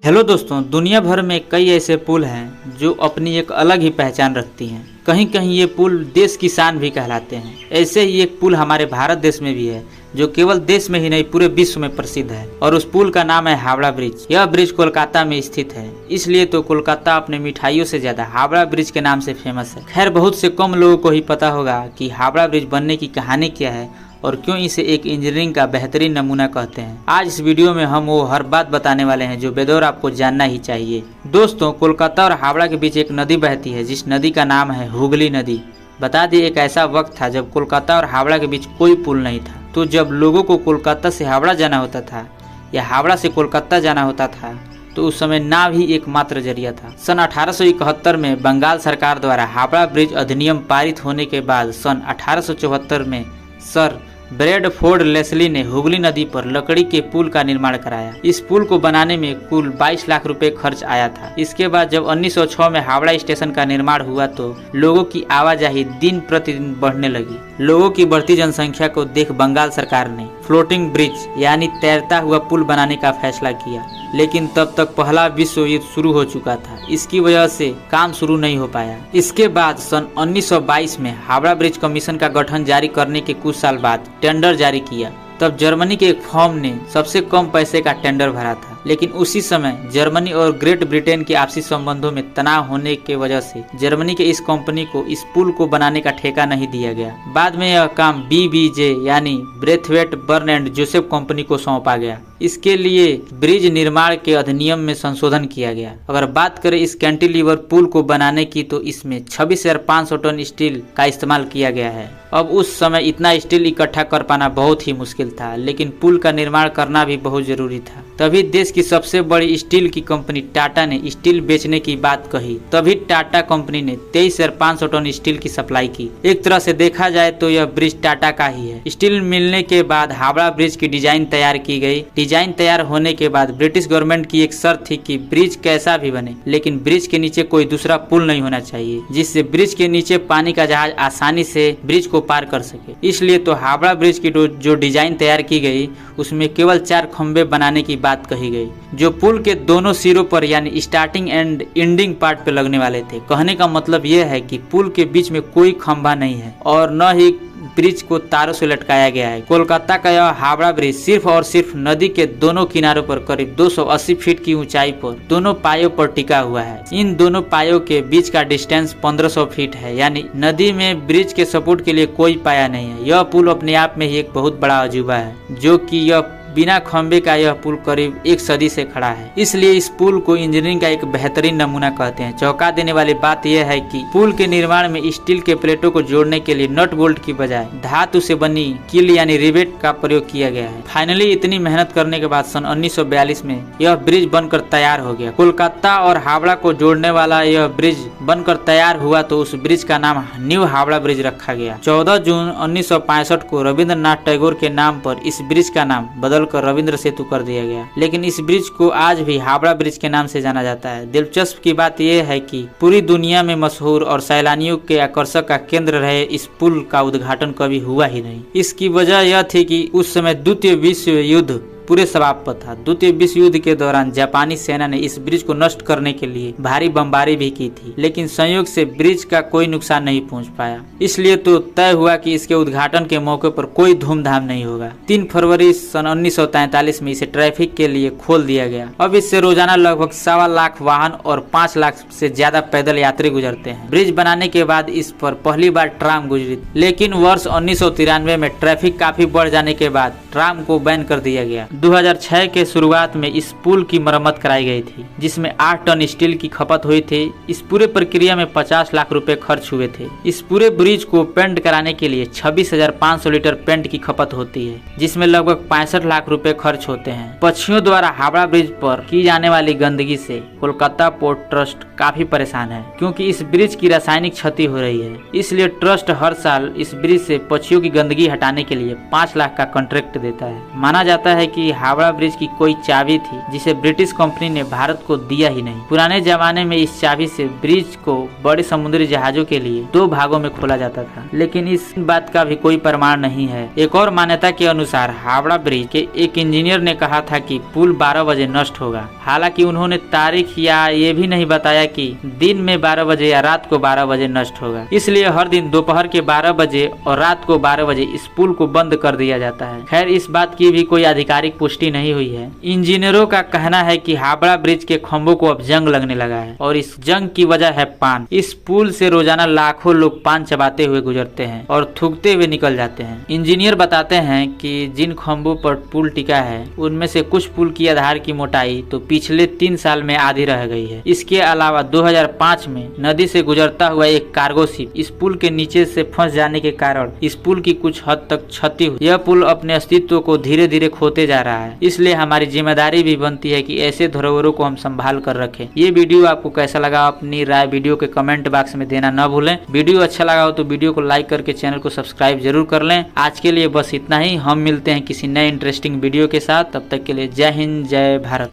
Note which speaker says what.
Speaker 1: Hello दोस्तों, दुनिया भर में कई ऐसे पुल हैं जो अपनी एक अलग ही पहचान रखती हैं। कहीं कहीं ये पुल देश की शान भी कहलाते हैं। ऐसे ही एक पुल हमारे भारत देश में भी है जो केवल देश में ही नहीं पूरे विश्व में प्रसिद्ध है, और उस पुल का नाम है हावड़ा ब्रिज। यह ब्रिज कोलकाता में स्थित है, इसलिए तो कोलकाता अपने मिठाइयों से ज्यादा हावड़ा ब्रिज के नाम से फेमस है। खैर, बहुत से कम लोगों को ही पता होगा कि हावड़ा ब्रिज बनने की कहानी क्या है और क्यों इसे एक इंजीनियरिंग का बेहतरीन नमूना कहते हैं। आज इस वीडियो में हम वो हर बात बताने वाले हैं जो बेदौर आपको जानना ही चाहिए। दोस्तों, कोलकाता और हावड़ा के बीच एक नदी बहती है जिस नदी का नाम है हुगली नदी। बता दें, एक ऐसा वक्त था जब कोलकाता और हावड़ा के बीच कोई पुल नहीं था। तो जब लोगों को कोलकाता से हावड़ा जाना होता था या हावड़ा से कोलकाता जाना होता था तो उस समय नाव ही एकमात्र जरिया था। सन 1871 में बंगाल सरकार द्वारा हावड़ा ब्रिज अधिनियम पारित होने के बाद सन 1874 में सर ब्रैडफोर्ड लेस्ली ने हुगली नदी पर लकड़ी के पुल का निर्माण कराया। इस पुल को बनाने में कुल 22 लाख रुपए खर्च आया था। इसके बाद जब 1906 में हावड़ा स्टेशन का निर्माण हुआ तो लोगों की आवाजाही दिन प्रतिदिन बढ़ने लगी। लोगों की बढ़ती जनसंख्या को देख बंगाल सरकार ने फ्लोटिंग ब्रिज यानी तैरता हुआ पुल बनाने का फैसला किया, लेकिन तब तक पहला विश्व युद्ध शुरू हो चुका था। इसकी वजह से काम शुरू नहीं हो पाया। इसके बाद सन 1922 में हावड़ा ब्रिज कमीशन का गठन जारी करने के कुछ साल बाद टेंडर जारी किया। तब जर्मनी के एक फर्म ने सबसे कम पैसे का टेंडर भरा था, लेकिन उसी समय जर्मनी और ग्रेट ब्रिटेन के आपसी संबंधों में तनाव होने के वजह से जर्मनी के इस कंपनी को इस पुल को बनाने का ठेका नहीं दिया गया। बाद में यह काम BBJ यानी Braithwaite Burn and Joseph company को सौंपा गया। इसके लिए ब्रिज निर्माण के अधिनियम में संशोधन किया गया। अगर बात करें इस कैंटिलीवर पुल को बनाने की तो इसमें 26,500 टन स्टील का इस्तेमाल किया गया है। अब उस समय इतना स्टील इकट्ठा कर पाना बहुत ही मुश्किल था, लेकिन पुल का निर्माण करना भी बहुत जरूरी था। तभी देश की सबसे बड़ी स्टील की कंपनी टाटा ने स्टील बेचने की बात कही। तभी टाटा कंपनी ने 23,500 टन स्टील की सप्लाई की। एक तरह से देखा जाए तो यह ब्रिज टाटा का ही है। स्टील मिलने के बाद हावड़ा ब्रिज की डिजाइन तैयार की गई। डिजाइन तैयार होने के बाद ब्रिटिश गवर्नमेंट की एक शर्त थी कि ब्रिज कैसा भी बने, लेकिन ब्रिज के नीचे कोई दूसरा पुल नहीं होना चाहिए जिससे ब्रिज के नीचे पानी का जहाज आसानी से ब्रिज को पार कर सके। इसलिए तो हावड़ा ब्रिज की जो डिजाइन तैयार की गई उसमें केवल 4 खंबे बनाने की बात कही गई, जो पुल के दोनों सिरों पर यानी स्टार्टिंग एंड एंडिंग पार्ट पे लगने वाले थे। कहने का मतलब यह है कि पुल के बीच में कोई खंभा नहीं है और न ही ब्रिज को तारों से लटकाया गया है। कोलकाता का यह हावड़ा ब्रिज सिर्फ और सिर्फ नदी के दोनों किनारों पर करीब 280 फीट की ऊंचाई पर दोनों पायों पर टिका हुआ है। इन दोनों पायों के बीच का डिस्टेंस 1500 फीट है, यानी नदी में ब्रिज के सपोर्ट के लिए कोई पाया नहीं है। यह पुल अपने आप में ही एक बहुत बड़ा अजूबा है, जो कि यह बिना खंबे का यह पुल करीब 1 सदी से खड़ा है। इसलिए इस पुल को इंजीनियरिंग का एक बेहतरीन नमूना कहते हैं। चौंका देने वाली बात यह है कि पुल के निर्माण में स्टील के प्लेटों को जोड़ने के लिए नट बोल्ट की बजाय धातु से बनी कील यानी रिवेट का प्रयोग किया गया है। फाइनली इतनी मेहनत करने के बाद सन 1942 में यह ब्रिज बनकर तैयार हो गया। कोलकाता और हावड़ा को जोड़ने वाला यह ब्रिज बनकर तैयार हुआ तो उस ब्रिज का नाम न्यू हावड़ा ब्रिज रखा गया। 14 जून 1965 को रविंद्रनाथ टैगोर के नाम पर इस ब्रिज का नाम बदल कर रविंद्र सेतु कर दिया गया, लेकिन इस ब्रिज को आज भी हावड़ा ब्रिज के नाम से जाना जाता है। दिलचस्प की बात यह है कि पूरी दुनिया में मशहूर और सैलानियों के आकर्षक का केंद्र रहे इस पुल का उद्घाटन कभी हुआ ही नहीं। इसकी वजह यह थी कि उस समय द्वितीय विश्व युद्ध पूरे शबाब पर था। द्वितीय विश्व युद्ध के दौरान जापानी सेना ने इस ब्रिज को नष्ट करने के लिए भारी बमबारी भी की थी, लेकिन संयोग से ब्रिज का कोई नुकसान नहीं पहुंच पाया। इसलिए तो तय हुआ कि इसके उद्घाटन के मौके पर कोई धूमधाम नहीं होगा। 3 फरवरी सन 1943 में इसे ट्रैफिक के लिए खोल दिया गया। अब इससे रोजाना लगभग 1.25 लाख वाहन और 5 लाख से ज्यादा पैदल यात्री गुजरते हैं। ब्रिज बनाने के बाद इस पर पहली बार ट्राम गुजरी, लेकिन वर्ष 1993 में ट्रैफिक काफी बढ़ जाने के बाद ट्राम को बैन कर दिया गया। 2006 के शुरुआत में इस पुल की मरम्मत कराई गई थी, जिसमें 8 टन स्टील की खपत हुई थी। इस पूरे प्रक्रिया में 50 लाख रुपए खर्च हुए थे। इस पूरे ब्रिज को पेंट कराने के लिए 26,500 लीटर पेंट की खपत होती है, जिसमें लगभग 65 लाख रुपए खर्च होते हैं। पक्षियों द्वारा हावड़ा ब्रिज पर की जाने वाली गंदगी से कोलकाता पोर्ट ट्रस्ट काफी परेशान है, क्योंकि इस ब्रिज की रासायनिक क्षति हो रही है। इसलिए ट्रस्ट हर साल इस ब्रिज से पक्षियों की गंदगी हटाने के लिए 5 लाख का कॉन्ट्रैक्ट देता है। माना जाता है कि कि हावड़ा ब्रिज की कोई चाबी थी जिसे ब्रिटिश कंपनी ने भारत को दिया ही नहीं। पुराने जमाने में इस चाबी से ब्रिज को बड़े समुद्री जहाजों के लिए 2 भागों में खोला जाता था, लेकिन इस बात का भी कोई प्रमाण नहीं है। एक और मान्यता के अनुसार हावड़ा ब्रिज के एक इंजीनियर ने कहा था कि पुल 12 बजे नष्ट होगा। हालांकि उन्होंने तारीख या ये भी नहीं बताया कि दिन में 12 बजे या रात को 12 बजे नष्ट होगा। इसलिए हर दिन दोपहर के 12 बजे और रात को 12 बजे इस पुल को बंद कर दिया जाता है। खैर, इस बात की भी कोई आधिकारिक पुष्टि नहीं हुई है। इंजीनियरों का कहना है कि हावड़ा ब्रिज के खंभों को अब जंग लगने लगा है और इस जंग की वजह है पान। इस पुल से रोजाना लाखों लोग पान चबाते हुए गुजरते हैं और थूकते हुए निकल जाते हैं। इंजीनियर बताते हैं कि जिन खंभों पर पुल टिका है उनमें से कुछ पुल की आधार की मोटाई तो पिछले 3 साल में आधी रह गई है। इसके अलावा 2005 में नदी से गुजरता हुआ एक कार्गो शिप इस पुल के नीचे से फंस जाने के कारण इस पुल की कुछ हद तक क्षति हुई। यह पुल अपने अस्तित्व को धीरे धीरे खोते जा रहा है, इसलिए हमारी जिम्मेदारी भी बनती है कि ऐसे धरोहरों को हम संभाल कर रखें। ये वीडियो आपको कैसा लगा, अपनी राय वीडियो के कमेंट बॉक्स में देना न भूलें। वीडियो अच्छा लगा हो तो वीडियो को लाइक करके चैनल को सब्सक्राइब जरूर कर लें। आज के लिए बस इतना ही। हम मिलते हैं किसी नए इंटरेस्टिंग वीडियो के साथ। तब तक के लिए जय हिंद, जय भारत।